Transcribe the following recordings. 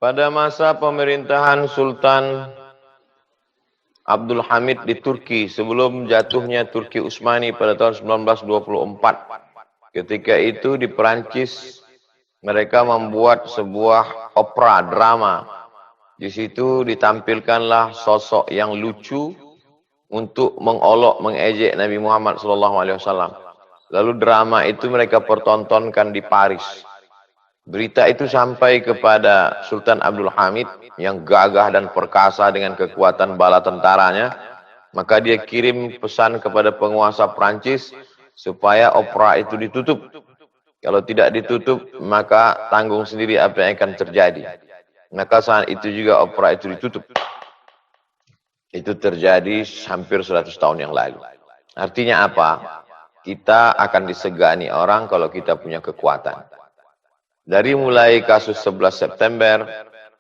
Pada masa pemerintahan Sultan Abdul Hamid di Turki sebelum jatuhnya Turki Utsmani pada tahun 1924. Ketika itu di Perancis mereka membuat sebuah opera drama. Di situ ditampilkanlah sosok yang lucu untuk mengolok mengejek Nabi Muhammad SAW. Lalu drama itu mereka pertontonkan di Paris. Berita itu sampai kepada Sultan Abdul Hamid yang gagah dan perkasa dengan kekuatan bala tentaranya. Maka dia kirim pesan kepada penguasa Prancis supaya opera itu ditutup. Kalau tidak ditutup, maka tanggung sendiri apa yang akan terjadi. Maka saat itu juga opera itu ditutup. Itu terjadi hampir 100 tahun yang lalu. Artinya apa? Kita akan disegani orang kalau kita punya kekuatan. Dari mulai kasus 11 September,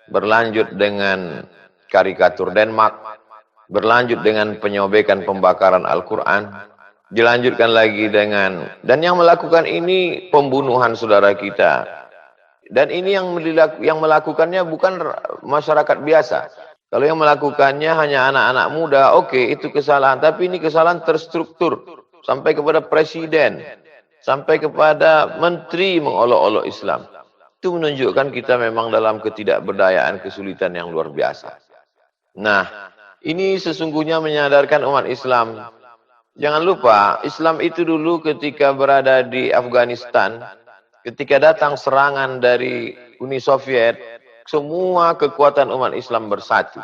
berlanjut dengan karikatur Denmark, berlanjut dengan penyobekan pembakaran Al-Quran, dilanjutkan lagi dengan, dan yang melakukan ini pembunuhan saudara kita. Dan ini yang melakukannya bukan masyarakat biasa. Kalau yang melakukannya hanya anak-anak muda, oke, itu kesalahan. Tapi ini kesalahan terstruktur. Sampai kepada presiden, sampai kepada menteri mengolok-olok Islam. Itu menunjukkan kita memang dalam ketidakberdayaan, kesulitan yang luar biasa. Nah, ini sesungguhnya menyadarkan umat Islam. Jangan lupa, Islam itu dulu ketika berada di Afghanistan, ketika datang serangan dari Uni Soviet, semua kekuatan umat Islam bersatu.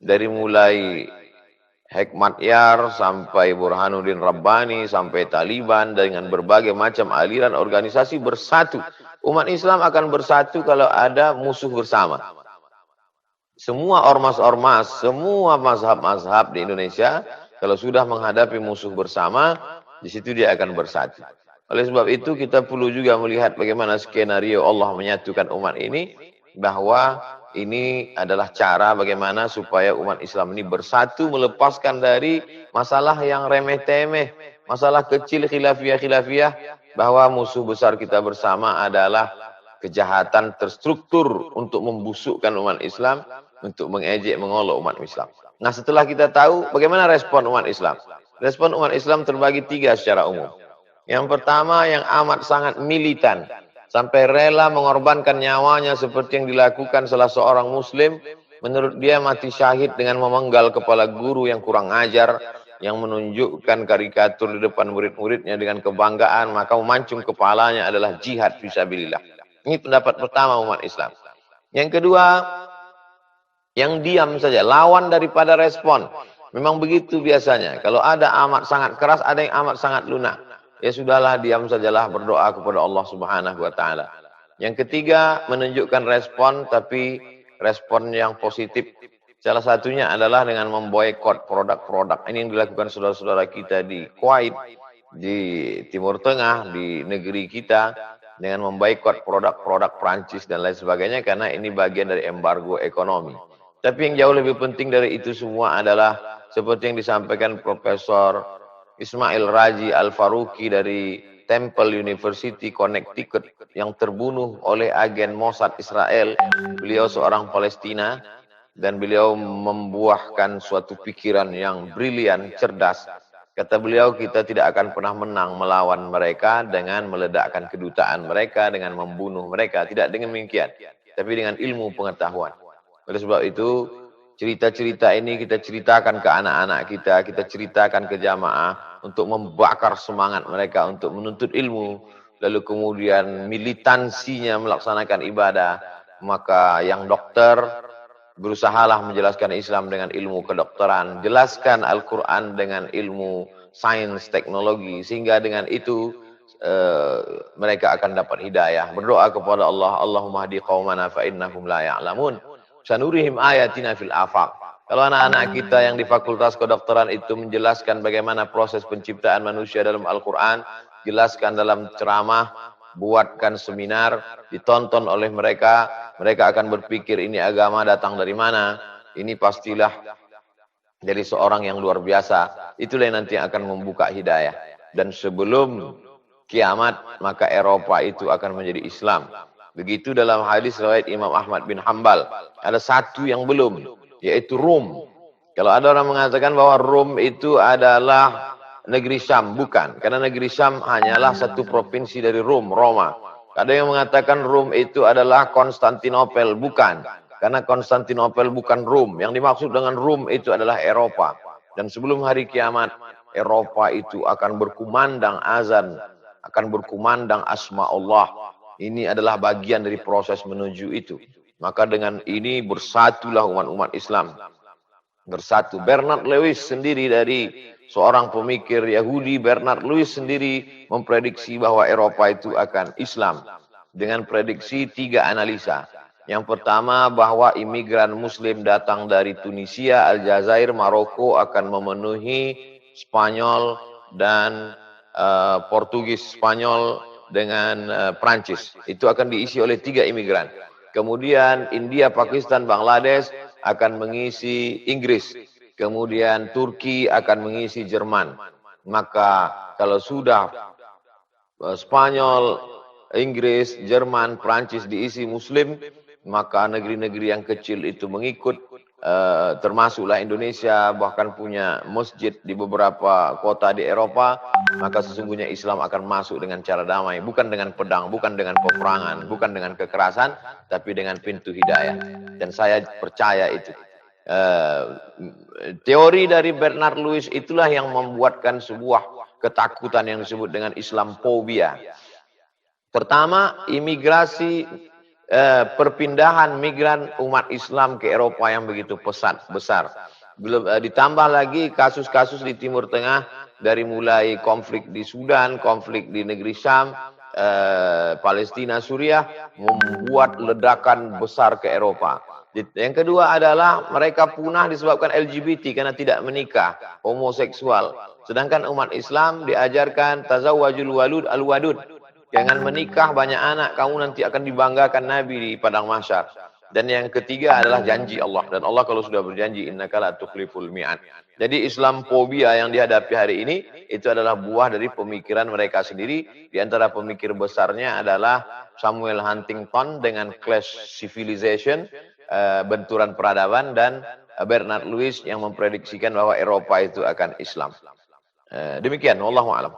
Dari mulai Hekmatyar sampai Burhanuddin Rabbani, sampai Taliban, dengan berbagai macam aliran organisasi bersatu. Umat Islam akan bersatu kalau ada musuh bersama. Semua ormas-ormas, semua mazhab-mazhab di Indonesia, kalau sudah menghadapi musuh bersama, di situ dia akan bersatu. Oleh sebab itu kita perlu juga melihat bagaimana skenario Allah menyatukan umat ini, bahwa ini adalah cara bagaimana supaya umat Islam ini bersatu, melepaskan dari masalah yang remeh-temeh, masalah kecil khilafiyah-khilafiyah, bahwa musuh besar kita bersama adalah kejahatan terstruktur untuk membusukkan umat Islam, untuk mengejek, mengolok umat Islam. Nah, setelah kita tahu bagaimana respon umat Islam. Respon umat Islam terbagi 3 secara umum. Yang pertama yang amat sangat militan, sampai rela mengorbankan nyawanya seperti yang dilakukan salah seorang muslim. Menurut dia mati syahid dengan memenggal kepala guru yang kurang ajar, yang menunjukkan karikatur di depan murid-muridnya dengan kebanggaan, maka memancung kepalanya adalah jihad fisabilillah. Ini pendapat pertama umat Islam. Yang kedua, yang diam saja, lawan daripada respon. Memang begitu biasanya. Kalau ada amat sangat keras, ada yang amat sangat lunak. Ya sudahlah, diam sajalah, berdoa kepada Allah Subhanahu wa taala. Yang ketiga, menunjukkan respon, tapi respon yang positif. Salah satunya adalah dengan memboikot produk-produk. Ini yang dilakukan saudara-saudara kita di Kuwait, di Timur Tengah, di negeri kita, dengan memboikot produk-produk Prancis dan lain sebagainya, karena ini bagian dari embargo ekonomi. Tapi yang jauh lebih penting dari itu semua adalah seperti yang disampaikan Profesor Ismail Raji Al-Faruqi dari Temple University Connecticut, yang terbunuh oleh agen Mossad Israel. Beliau seorang Palestina, dan beliau membuahkan suatu pikiran yang brilian, cerdas. Kata beliau, kita tidak akan pernah menang melawan mereka dengan meledakkan kedutaan mereka, dengan membunuh mereka. Tidak dengan demikian, tapi dengan ilmu pengetahuan. Oleh sebab itu, cerita-cerita ini kita ceritakan ke anak-anak kita, kita ceritakan ke jamaah untuk membakar semangat mereka untuk menuntut ilmu, lalu kemudian militansinya melaksanakan ibadah. Maka yang dokter, berusahalah menjelaskan Islam dengan ilmu kedokteran, jelaskan Al-Quran dengan ilmu sains teknologi, sehingga dengan itu mereka akan dapat hidayah. Berdoa kepada Allah, Allahumma hadi qaumana fa innahum la ya'lamun. Sanurihim ayatina fil afaq. Kalau anak-anak kita yang di fakultas kedokteran itu menjelaskan bagaimana proses penciptaan manusia dalam Al-Quran, jelaskan dalam ceramah, buatkan seminar, ditonton oleh mereka, mereka akan berpikir ini agama datang dari mana, ini pastilah dari seorang yang luar biasa. Itulah yang nanti akan membuka hidayah. Dan sebelum kiamat, maka Eropa itu akan menjadi Islam. Begitu dalam hadis riwayat Imam Ahmad bin Hambal. Ada satu yang belum, yaitu Rom. Kalau ada orang mengatakan bahwa Rom itu adalah negeri Syam, bukan. Karena negeri Syam hanyalah satu provinsi dari Rom, Roma. Ada yang mengatakan Rom itu adalah Konstantinopel, bukan. Karena Konstantinopel bukan Rom. Yang dimaksud dengan Rom itu adalah Eropa. Dan sebelum hari kiamat, Eropa itu akan berkumandang azan, akan berkumandang asma Allah. Ini adalah bagian dari proses menuju itu. Maka dengan ini bersatulah umat-umat Islam. Bersatu. Bernard Lewis sendiri dari seorang pemikir Yahudi, Bernard Lewis sendiri memprediksi bahwa Eropa itu akan Islam. Dengan prediksi 3 analisa. Yang pertama bahwa imigran Muslim datang dari Tunisia, Aljazair, Maroko akan memenuhi Spanyol dan Portugis, Spanyol dengan Prancis. Itu akan diisi oleh 3 imigran. Kemudian India, Pakistan, Bangladesh akan mengisi Inggris. Kemudian Turki akan mengisi Jerman. Maka kalau sudah Spanyol, Inggris, Jerman, Prancis diisi Muslim, maka negeri-negeri yang kecil itu mengikut. Termasuklah Indonesia, bahkan punya masjid di beberapa kota di Eropa, maka sesungguhnya Islam akan masuk dengan cara damai, bukan dengan pedang, bukan dengan peperangan, bukan dengan kekerasan, tapi dengan pintu hidayah. Dan saya percaya itu. Teori dari Bernard Lewis itulah yang membuatkan sebuah ketakutan yang disebut dengan Islamophobia. Pertama, imigrasi, perpindahan migran umat Islam ke Eropa yang begitu besar. Belum ditambah lagi kasus-kasus di Timur Tengah, dari mulai konflik di Sudan, konflik di negeri Syam, Palestina, Suriah, membuat ledakan besar ke Eropa. Yang kedua adalah mereka punah disebabkan LGBT karena tidak menikah, homoseksual. Sedangkan umat Islam diajarkan tazawwajul walud al-wadud. Jangan menikah banyak anak, kamu nanti akan dibanggakan Nabi di padang mahsyar. Dan yang ketiga adalah janji Allah. Dan Allah kalau sudah berjanji, innaka la tukhliful mi'ad. Jadi Islamophobia yang dihadapi hari ini, itu adalah buah dari pemikiran mereka sendiri. Di antara pemikir besarnya adalah Samuel Huntington dengan Clash Civilization, benturan peradaban, dan Bernard Lewis yang memprediksikan bahwa Eropa itu akan Islam. Demikian, wallahu a'lam.